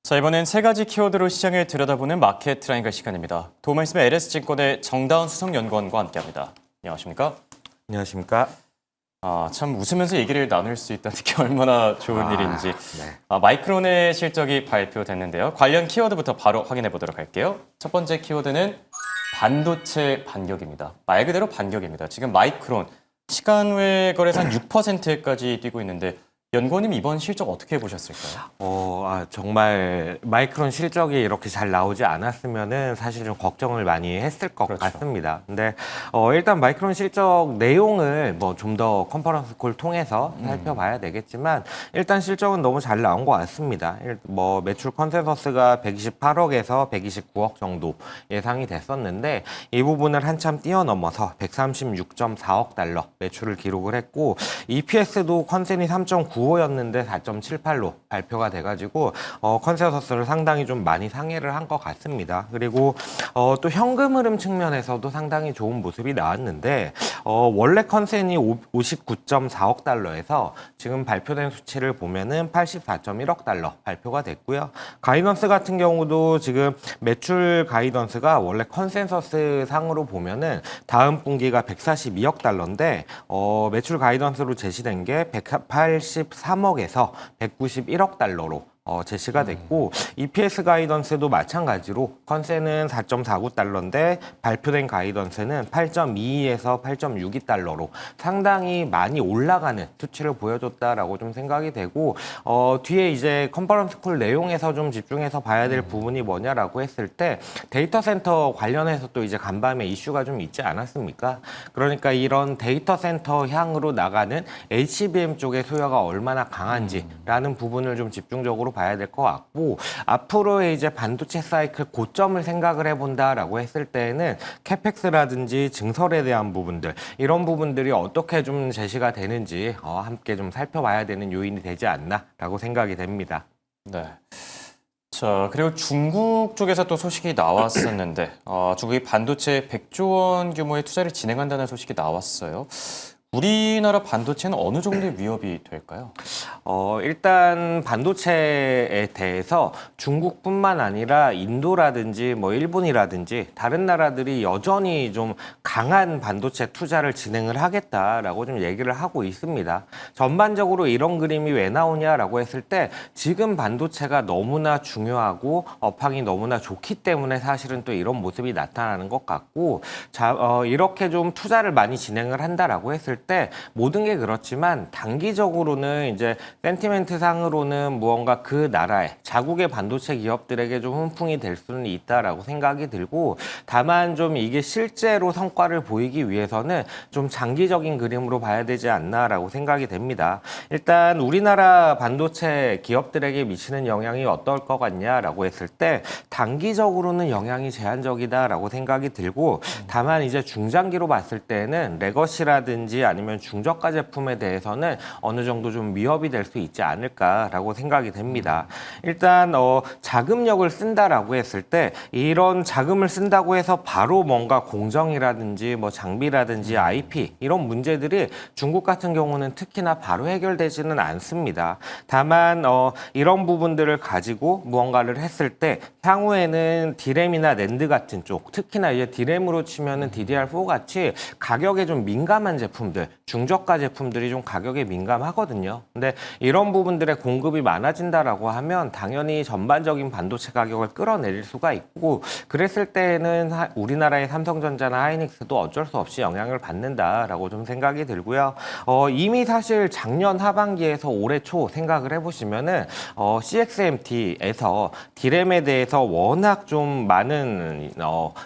자, 이번엔 세 가지 키워드로 시장을 들여다보는 마켓 트라이앵글 시간입니다. 도움 말씀에 LS증권의 정다운 수석연구원과 함께합니다. 안녕하십니까? 안녕하십니까? 참 웃으면서 얘기를 나눌 수 있다는 게 얼마나 좋은 일인지. 네. 마이크론의 실적이 발표됐는데요. 관련 키워드부터 바로 확인해 보도록 할게요. 첫 번째 키워드는 반도체 반격입니다. 말 그대로 반격입니다. 지금 마이크론 시간 외 거래소 한 6%까지 뛰고 있는데 연구원님 이번 실적 어떻게 보셨을까요? 정말 마이크론 실적이 이렇게 잘 나오지 않았으면은 사실 좀 걱정을 많이 했을 것 그렇죠. 같습니다. 근데 일단 마이크론 실적 내용을 뭐 좀 더 컨퍼런스 콜 통해서 살펴봐야 되겠지만 일단 실적은 너무 잘 나온 것 같습니다. 뭐 매출 컨센서스가 128억에서 129억 정도 예상이 됐었는데 이 부분을 한참 뛰어넘어서 136.4억 달러 매출을 기록을 했고 EPS도 컨센이 3.95였는데 4.78로 발표가 돼가지고 컨센서스를 상당히 좀 많이 상회를 한 것 같습니다. 그리고 또 현금 흐름 측면에서도 상당히 좋은 모습이 나왔는데 원래 컨센이 59.4억 달러에서 지금 발표된 수치를 보면은 84.1억 달러 발표가 됐고요. 가이던스 같은 경우도 지금 매출 가이던스가 원래 컨센서스 상으로 보면은 다음 분기가 142억 달러인데 매출 가이던스로 제시된 게 183억에서 191억 달러로 제시가 됐고 EPS 가이던스도 마찬가지로 컨센은 4.49달러인데 발표된 가이던스는 8.22에서 8.62달러로 상당히 많이 올라가는 수치를 보여줬다라고 좀 생각이 되고 뒤에 이제 컨퍼런스 콜 내용에서 좀 집중해서 봐야 될 부분이 뭐냐라고 했을 때 데이터 센터 관련해서 또 이제 간밤에 이슈가 좀 있지 않았습니까? 그러니까 이런 데이터 센터 향으로 나가는 HBM 쪽의 수요가 얼마나 강한지라는 부분을 좀 집중적으로 봐야 될 것 같고 앞으로의 이제 반도체 사이클 고점을 생각을 해본다라고 했을 때에는 캐펙스라든지 증설에 대한 부분들 이런 부분들이 어떻게 좀 제시가 되는지 함께 좀 살펴봐야 되는 요인이 되지 않나라고 생각이 됩니다. 네. 자, 그리고 중국 쪽에서 또 소식이 나왔었는데 중국이 반도체 100조 원 규모의 투자를 진행한다는 소식이 나왔어요. 우리나라 반도체는 어느 정도의 위협이 될까요? 일단 반도체에 대해서 중국뿐만 아니라 인도라든지 뭐 일본이라든지 다른 나라들이 여전히 좀 강한 반도체 투자를 진행을 하겠다라고 좀 얘기를 하고 있습니다. 전반적으로 이런 그림이 왜 나오냐라고 했을 때 지금 반도체가 너무나 중요하고 업황이 너무나 좋기 때문에 사실은 또 이런 모습이 나타나는 것 같고 이렇게 좀 투자를 많이 진행을 한다라고 했을 때 모든 게 그렇지만 단기적으로는 이제 센티멘트 상으로는 무언가 그 나라의 자국의 반도체 기업들에게 좀 훈풍이 될 수는 있다라고 생각이 들고 다만 좀 이게 실제로 성과를 보이기 위해서는 좀 장기적인 그림으로 봐야 되지 않나라고 생각이 됩니다. 일단 우리나라 반도체 기업들에게 미치는 영향이 어떨 것 같냐라고 했을 때 단기적으로는 영향이 제한적이다라고 생각이 들고 다만 이제 중장기로 봤을 때는 레거시라든지 아니면 중저가 제품에 대해서는 어느 정도 좀 위협이 될 수 있지 않을까라고 생각이 됩니다. 일단 자금력을 쓴다라고 했을 때 이런 자금을 쓴다고 해서 바로 뭔가 공정이라든지 뭐 장비라든지 IP 이런 문제들이 중국 같은 경우는 특히나 바로 해결되지는 않습니다. 다만 이런 부분들을 가지고 무언가를 했을 때 향후에는 디램이나 낸드 같은 쪽 특히나 이제 디램으로 치면은 DDR4 같이 가격에 좀 민감한 제품들 중저가 제품들이 좀 가격에 민감하거든요. 근데 이런 부분들의 공급이 많아진다라고 하면 당연히 전반적인 반도체 가격을 끌어내릴 수가 있고 그랬을 때는 우리나라의 삼성전자나 하이닉스도 어쩔 수 없이 영향을 받는다라고 좀 생각이 들고요. 이미 사실 작년 하반기에서 올해 초 생각을 해보시면은 CXMT에서 디램에 대해서 워낙 좀 많은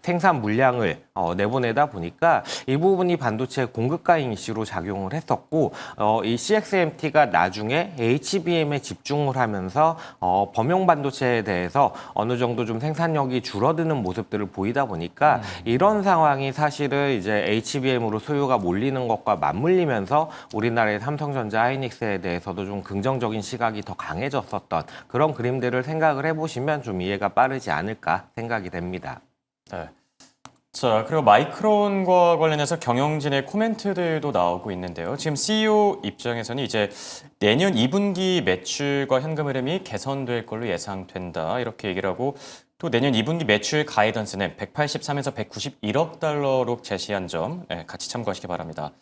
생산 물량을 내보내다 보니까 이 부분이 반도체 공급가인 이슈로 작용을 했었고 이 CXMT가 나중에 HBM에 집중을 하면서 범용 반도체에 대해서 어느 정도 좀 생산력이 줄어드는 모습들을 보이다 보니까 이런 상황이 사실은 이제 HBM으로 수요가 몰리는 것과 맞물리면서 우리나라의 삼성전자 하이닉스에 대해서도 좀 긍정적인 시각이 더 강해졌었던 그런 그림들을 생각을 해보시면 좀 이해가 빠르지 않을까 생각이 됩니다. 네. 자, 그리고 마이크론과 관련해서 경영진의 코멘트들도 나오고 있는데요. 지금 CEO 입장에서는 이제 내년 2분기 매출과 현금 흐름이 개선될 걸로 예상된다. 이렇게 얘기를 하고 또 내년 2분기 매출 가이던스는 183에서 191억 달러로 제시한 점 같이 참고하시기 바랍니다.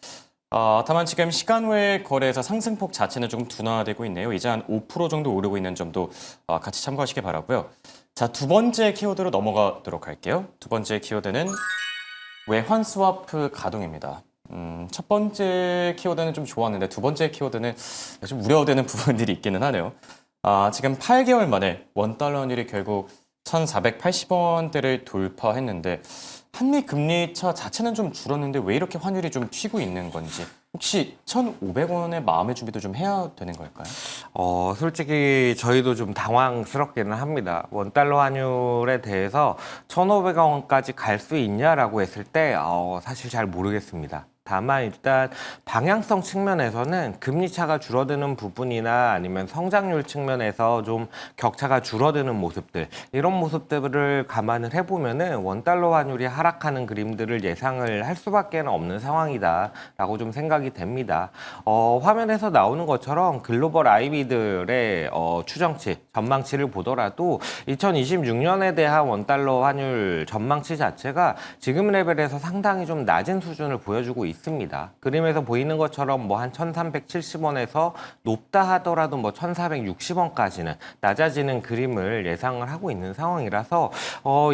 다만 지금 시간 외 거래에서 상승폭 자체는 조금 둔화되고 있네요. 이제 한 5% 정도 오르고 있는 점도 같이 참고하시기 바라고요. 자, 두 번째 키워드로 넘어가도록 할게요. 두 번째 키워드는 외환 스와프 가동입니다. 첫 번째 키워드는 좀 좋았는데 두 번째 키워드는 좀 우려되는 부분들이 있기는 하네요. 지금 8개월 만에 원달러 환율이 결국 1,480원대를 돌파했는데 한미 금리 차 자체는 좀 줄었는데 왜 이렇게 환율이 좀 튀고 있는 건지 혹시 1,500원의 마음의 준비도 좀 해야 되는 걸까요? 솔직히 저희도 좀 당황스럽기는 합니다. 원달러 환율에 대해서 1,500원까지 갈 수 있냐라고 했을 때 사실 잘 모르겠습니다. 다만 일단 방향성 측면에서는 금리 차가 줄어드는 부분이나 아니면 성장률 측면에서 좀 격차가 줄어드는 모습들 이런 모습들을 감안을 해보면은 원달러 환율이 하락하는 그림들을 예상을 할 수밖에 없는 상황이다라고 좀 생각이 됩니다. 화면에서 나오는 것처럼 글로벌 IB들의 추정치, 전망치를 보더라도 2026년에 대한 원달러 환율 전망치 자체가 지금 레벨에서 상당히 좀 낮은 수준을 보여주고 있습니다. 그림에서 보이는 것처럼 뭐 한 1,370원에서 높다 하더라도 뭐 1,460원까지는 낮아지는 그림을 예상을 하고 있는 상황이라서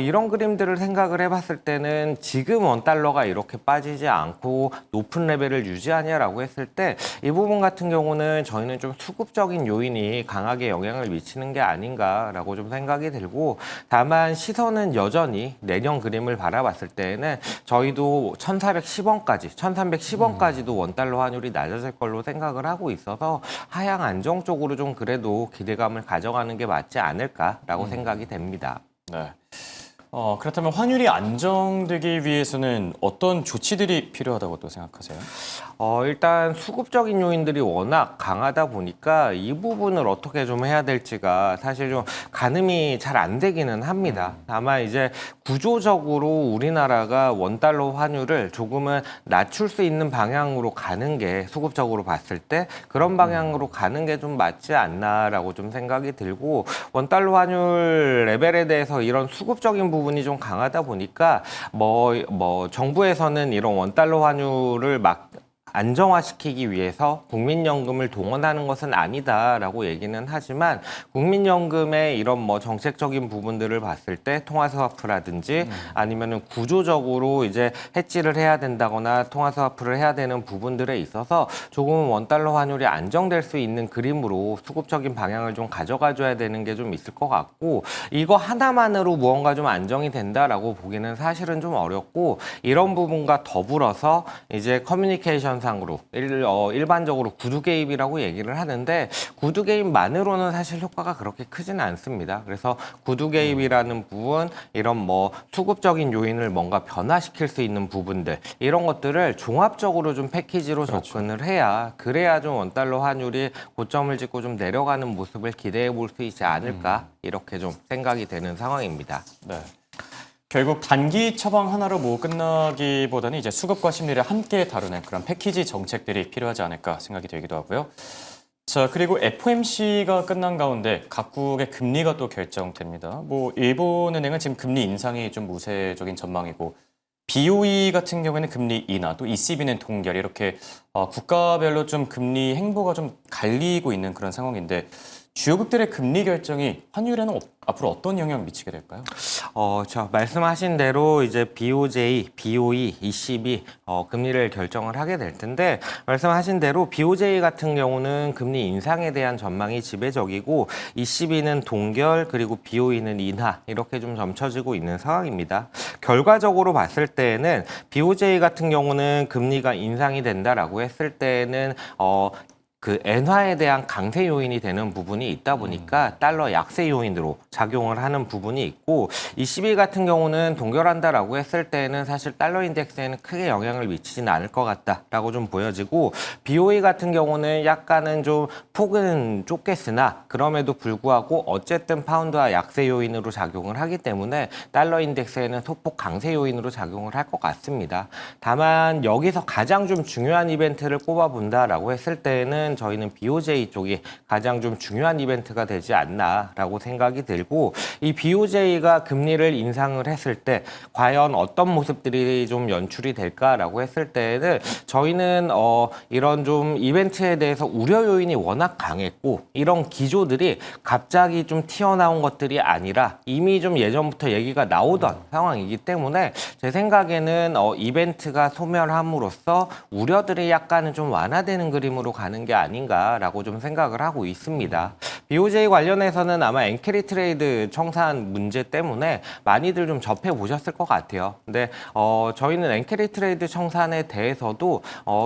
이런 그림들을 생각을 해봤을 때는 지금 원달러가 이렇게 빠지지 않고 높은 레벨을 유지하냐라고 했을 때 이 부분 같은 경우는 저희는 좀 수급적인 요인이 강하게 영향을 미치는 게 아닌가라고 좀 생각이 들고 다만 시선은 여전히 내년 그림을 바라봤을 때에는 저희도 1,410원까지 1,310원까지도 원달러 환율이 낮아질 걸로 생각을 하고 있어서 하향 안정 쪽으로 좀 그래도 기대감을 가져가는 게 맞지 않을까라고 생각이 됩니다. 네. 그렇다면 환율이 안정되기 위해서는 어떤 조치들이 필요하다고 또 생각하세요? 일단 수급적인 요인들이 워낙 강하다 보니까 이 부분을 어떻게 좀 해야 될지가 사실 좀 가늠이 잘 안 되기는 합니다. 다만 이제 구조적으로 우리나라가 원달러 환율을 조금은 낮출 수 있는 방향으로 가는 게 수급적으로 봤을 때 그런 방향으로 가는 게 좀 맞지 않나라고 좀 생각이 들고 원달러 환율 레벨에 대해서 이런 수급적인 부분이 좀 강하다 보니까 정부에서는 이런 원달러 환율을 안정화시키기 위해서 국민연금을 동원하는 것은 아니다라고 얘기는 하지만 국민연금의 이런 정책적인 부분들을 봤을 때 통화스와프라든지 아니면은 구조적으로 이제 해지를 해야 된다거나 통화스와프를 해야 되는 부분들에 있어서 조금은 원달러 환율이 안정될 수 있는 그림으로 수급적인 방향을 좀 가져가줘야 되는 게 좀 있을 것 같고 이거 하나만으로 무언가 좀 안정이 된다라고 보기는 사실은 좀 어렵고 이런 부분과 더불어서 이제 커뮤니케이션 상으로 일반적으로 구두 개입이라고 얘기를 하는데 구두 개입만으로는 사실 효과가 그렇게 크지는 않습니다. 그래서 구두 개입이라는 부분 이런 수급적인 요인을 뭔가 변화시킬 수 있는 부분들 이런 것들을 종합적으로 좀 패키지로 접근을 해야 그래야 좀 원달러 환율이 고점을 찍고 좀 내려가는 모습을 기대해 볼 수 있지 않을까 이렇게 좀 생각이 되는 상황입니다. 네. 결국 단기 처방 하나로 끝나기보다는 이제 수급과 심리를 함께 다루는 그런 패키지 정책들이 필요하지 않을까 생각이 들기도 하고요. 자, 그리고 FOMC가 끝난 가운데 각국의 금리가 또 결정됩니다. 일본은행은 지금 금리 인상이 좀 우세적인 전망이고 BOE 같은 경우에는 금리 인하, 또 ECB는 동결 이렇게 국가별로 좀 금리 행보가 좀 갈리고 있는 그런 상황인데 주요국들의 금리 결정이 환율에는 앞으로 어떤 영향을 미치게 될까요? 말씀하신 대로 이제 BOJ, BOE, ECB 금리를 결정을 하게 될 텐데 말씀하신 대로 BOJ 같은 경우는 금리 인상에 대한 전망이 지배적이고 ECB는 동결 그리고 BOE는 인하 이렇게 좀 점쳐지고 있는 상황입니다. 결과적으로 봤을 때에는 BOJ 같은 경우는 금리가 인상이 된다라고 했을 때에는 그 엔화에 대한 강세 요인이 되는 부분이 있다 보니까 달러 약세 요인으로 작용을 하는 부분이 있고, 이 CB 같은 경우는 동결한다라고 했을 때는 사실 달러 인덱스에는 크게 영향을 미치지는 않을 것 같다라고 좀 보여지고, BOE 같은 경우는 약간은 좀 폭은 좁겠으나 그럼에도 불구하고 어쨌든 파운드와 약세 요인으로 작용을 하기 때문에 달러 인덱스에는 소폭 강세 요인으로 작용을 할 것 같습니다. 다만 여기서 가장 좀 중요한 이벤트를 꼽아본다라고 했을 때는 저희는 BOJ 쪽이 가장 좀 중요한 이벤트가 되지 않나라고 생각이 들고, 이 BOJ가 금리를 인상을 했을 때 과연 어떤 모습들이 좀 연출이 될까라고 했을 때는 저희는 이런 좀 이벤트에 대해서 우려 요인이 워낙 강했고, 이런 기조들이 갑자기 좀 튀어나온 것들이 아니라 이미 좀 예전부터 얘기가 나오던 상황이기 때문에 제 생각에는 이벤트가 소멸함으로써 우려들이 약간은 좀 완화되는 그림으로 가는 게 아닌가라고 좀 생각을 하고 있습니다. BOJ 관련해서는 아마 엔캐리 트레이드 청산 문제 때문에 많이들 좀 접해 보셨을 것 같아요. 근데 저희는 엔캐리 트레이드 청산에 대해서도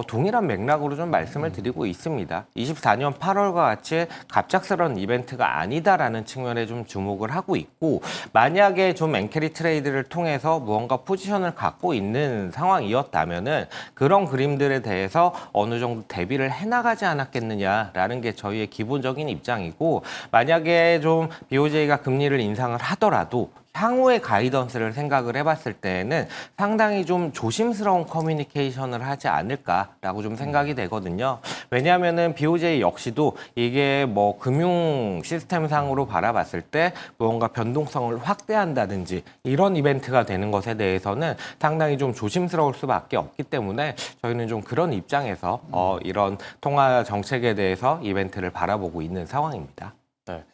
동일한 맥락으로 좀 말씀을 드리고 있습니다. 24년 8월과 같이 갑작스러운 이벤트가 아니다라는 측면에 좀 주목을 하고 있고, 만약에 좀 엔캐리 트레이드를 통해서 무언가 포지션을 갖고 있는 상황이었다면은 그런 그림들에 대해서 어느 정도 대비를 해나가지 않았겠느냐라는 게 저희의 기본적인 입장이고, 만약에 좀 BOJ가 금리를 인상을 하더라도 향후의 가이던스를 생각을 해봤을 때에는 상당히 좀 조심스러운 커뮤니케이션을 하지 않을까라고 좀 생각이 되거든요. 왜냐하면은 BOJ 역시도 이게 뭐 금융 시스템상으로 바라봤을 때 무언가 변동성을 확대한다든지 이런 이벤트가 되는 것에 대해서는 상당히 좀 조심스러울 수밖에 없기 때문에 저희는 좀 그런 입장에서 이런 통화 정책에 대해서 이벤트를 바라보고 있는 상황입니다. 네.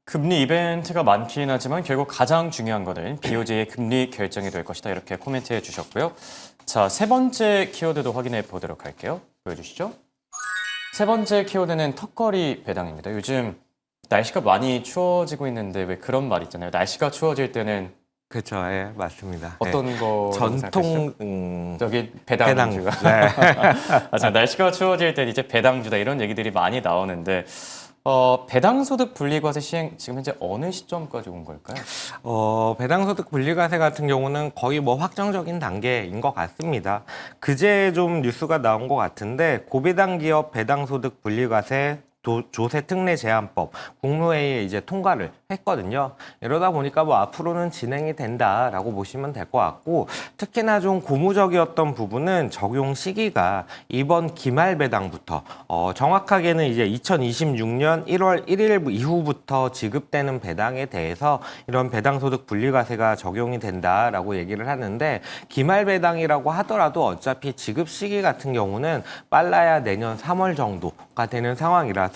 금리 이벤트가 많긴 하지만 결국 가장 중요한 거는 BOJ의 금리 결정이 될 것이다. 이렇게 코멘트해 주셨고요. 자, 세 번째 키워드도 확인해 보도록 할게요. 보여주시죠. 세 번째 키워드는 턱걸이 배당입니다. 요즘 날씨가 많이 추워지고 있는데 왜 그런 말 있잖아요. 날씨가 추워질 때는 그렇죠, 예, 맞습니다. 어떤 거 전통 저기 배당주가 네. 맞아, 날씨가 추워질 때 이제 배당주다 이런 얘기들이 많이 나오는데 배당소득 분리과세 시행 지금 현재 어느 시점까지 온 걸까요? 배당소득 분리과세 같은 경우는 거의 뭐 확정적인 단계인 것 같습니다. 그제 좀 뉴스가 나온 것 같은데, 고배당 기업 배당소득 분리과세 조세 특례 제한법 국무회의에 이제 통과를 했거든요. 이러다 보니까 뭐 앞으로는 진행이 된다라고 보시면 될 것 같고, 특히나 좀 고무적이었던 부분은 적용 시기가 이번 기말 배당부터 정확하게는 이제 2026년 1월 1일 이후부터 지급되는 배당에 대해서 이런 배당소득 분리과세가 적용이 된다라고 얘기를 하는데, 기말 배당이라고 하더라도 어차피 지급 시기 같은 경우는 빨라야 내년 3월 정도가 되는 상황이라서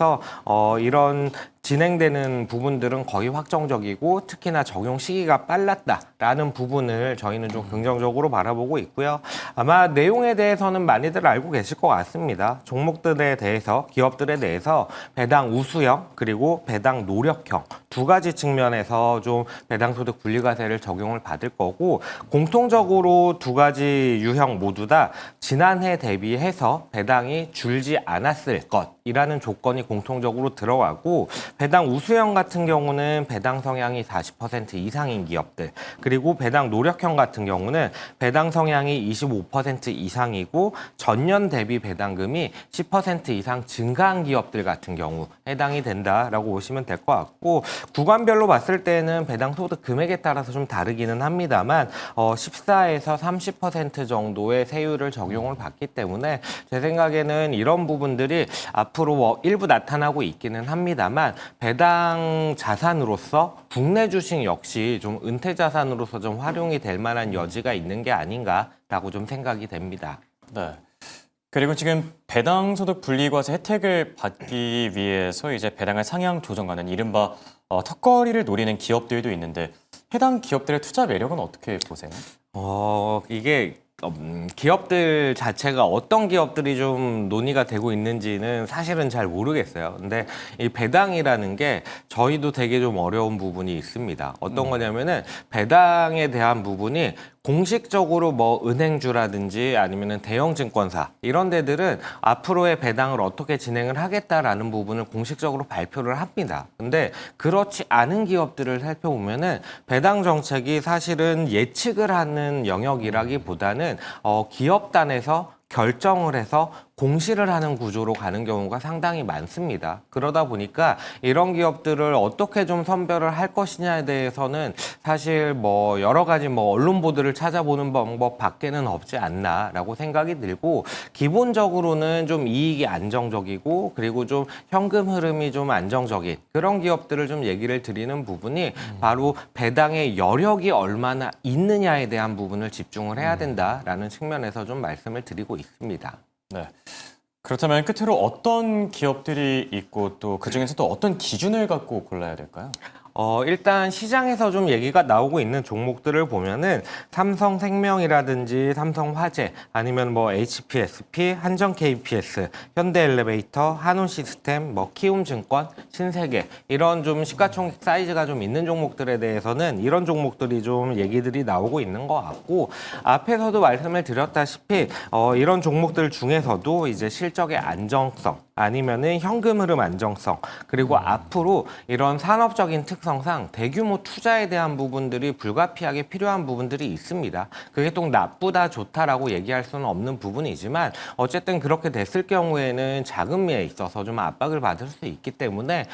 이런 진행되는 부분들은 거의 확정적이고, 특히나 적용 시기가 빨랐다라는 부분을 저희는 좀 긍정적으로 바라보고 있고요. 아마 내용에 대해서는 많이들 알고 계실 것 같습니다. 종목들에 대해서, 기업들에 대해서 배당 우수형 그리고 배당 노력형 두 가지 측면에서 좀 배당소득 분리과세를 적용을 받을 거고, 공통적으로 두 가지 유형 모두 다 지난해 대비해서 배당이 줄지 않았을 것이라는 조건이 공통적으로 들어가고, 배당 우수형 같은 경우는 배당 성향이 40% 이상인 기업들, 그리고 배당 노력형 같은 경우는 배당 성향이 25% 이상이고 전년 대비 배당금이 10% 이상 증가한 기업들 같은 경우 해당이 된다라고 보시면 될 것 같고, 구간별로 봤을 때는 배당 소득 금액에 따라서 좀 다르기는 합니다만 14에서 30% 정도의 세율을 적용을 받기 때문에 제 생각에는 이런 부분들이 앞으로 일부 나타나고 있기는 합니다만, 배당 자산으로서 국내 주식 역시 좀 은퇴 자산으로서 좀 활용이 될 만한 여지가 있는 게 아닌가라고 좀 생각이 됩니다. 네. 그리고 지금 배당소득 분리과세 혜택을 받기 위해서 이제 배당을 상향 조정하는 이른바 턱걸이를 노리는 기업들도 있는데, 해당 기업들의 투자 매력은 어떻게 보세요? 이게 기업들 자체가 어떤 기업들이 좀 논의가 되고 있는지는 사실은 잘 모르겠어요. 근데 이 배당이라는 게 저희도 되게 좀 어려운 부분이 있습니다. 어떤 거냐면은 배당에 대한 부분이 공식적으로 뭐 은행주라든지 아니면은 대형 증권사 이런 데들은 앞으로의 배당을 어떻게 진행을 하겠다라는 부분을 공식적으로 발표를 합니다. 근데 그렇지 않은 기업들을 살펴보면은 배당 정책이 사실은 예측을 하는 영역이라기보다는 기업단에서 결정을 해서 공시를 하는 구조로 가는 경우가 상당히 많습니다. 그러다 보니까 이런 기업들을 어떻게 좀 선별을 할 것이냐에 대해서는 사실 뭐 여러 가지 뭐 언론 보도를 찾아보는 방법 밖에는 없지 않나라고 생각이 들고, 기본적으로는 좀 이익이 안정적이고 그리고 좀 현금 흐름이 좀 안정적인 그런 기업들을 좀 얘기를 드리는 부분이 바로 배당의 여력이 얼마나 있느냐에 대한 부분을 집중을 해야 된다라는 측면에서 좀 말씀을 드리고 있습니다. 네. 그렇다면 끝으로 어떤 기업들이 있고 또 그중에서 또 어떤 기준을 갖고 골라야 될까요? 일단 시장에서 좀 얘기가 나오고 있는 종목들을 보면은 삼성생명이라든지 삼성화재 아니면 뭐 HPSP, 한정 KPS, 현대엘리베이터, 한온시스템, 뭐 키움증권, 신세계 이런 좀 시가총액 사이즈가 좀 있는 종목들에 대해서는 이런 종목들이 좀 얘기들이 나오고 있는 것 같고, 앞에서도 말씀을 드렸다시피 이런 종목들 중에서도 이제 실적의 안정성 아니면은 현금 흐름 안정성 그리고 앞으로 이런 산업적인 특성상 대규모 투자에 대한 부분들이 불가피하게 필요한 부분들이 있습니다. 그게 또 나쁘다 좋다라고 얘기할 수는 없는 부분이지만 어쨌든 그렇게 됐을 경우에는 자금리에 있어서 좀 압박을 받을 수 있기 때문에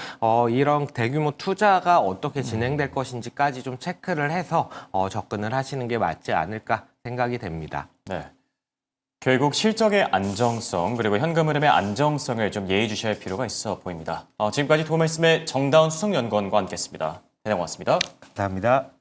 이런 대규모 투자가 어떻게 진행될 것인지까지 좀 체크를 해서 접근을 하시는 게 맞지 않을까 생각이 됩니다. 네. 결국 실적의 안정성 그리고 현금 흐름의 안정성을 좀 예의주시할 필요가 있어 보입니다. 지금까지 도움말씀의 정다운 수석연구원과 함께했습니다. 대단히 고맙습니다. 감사합니다.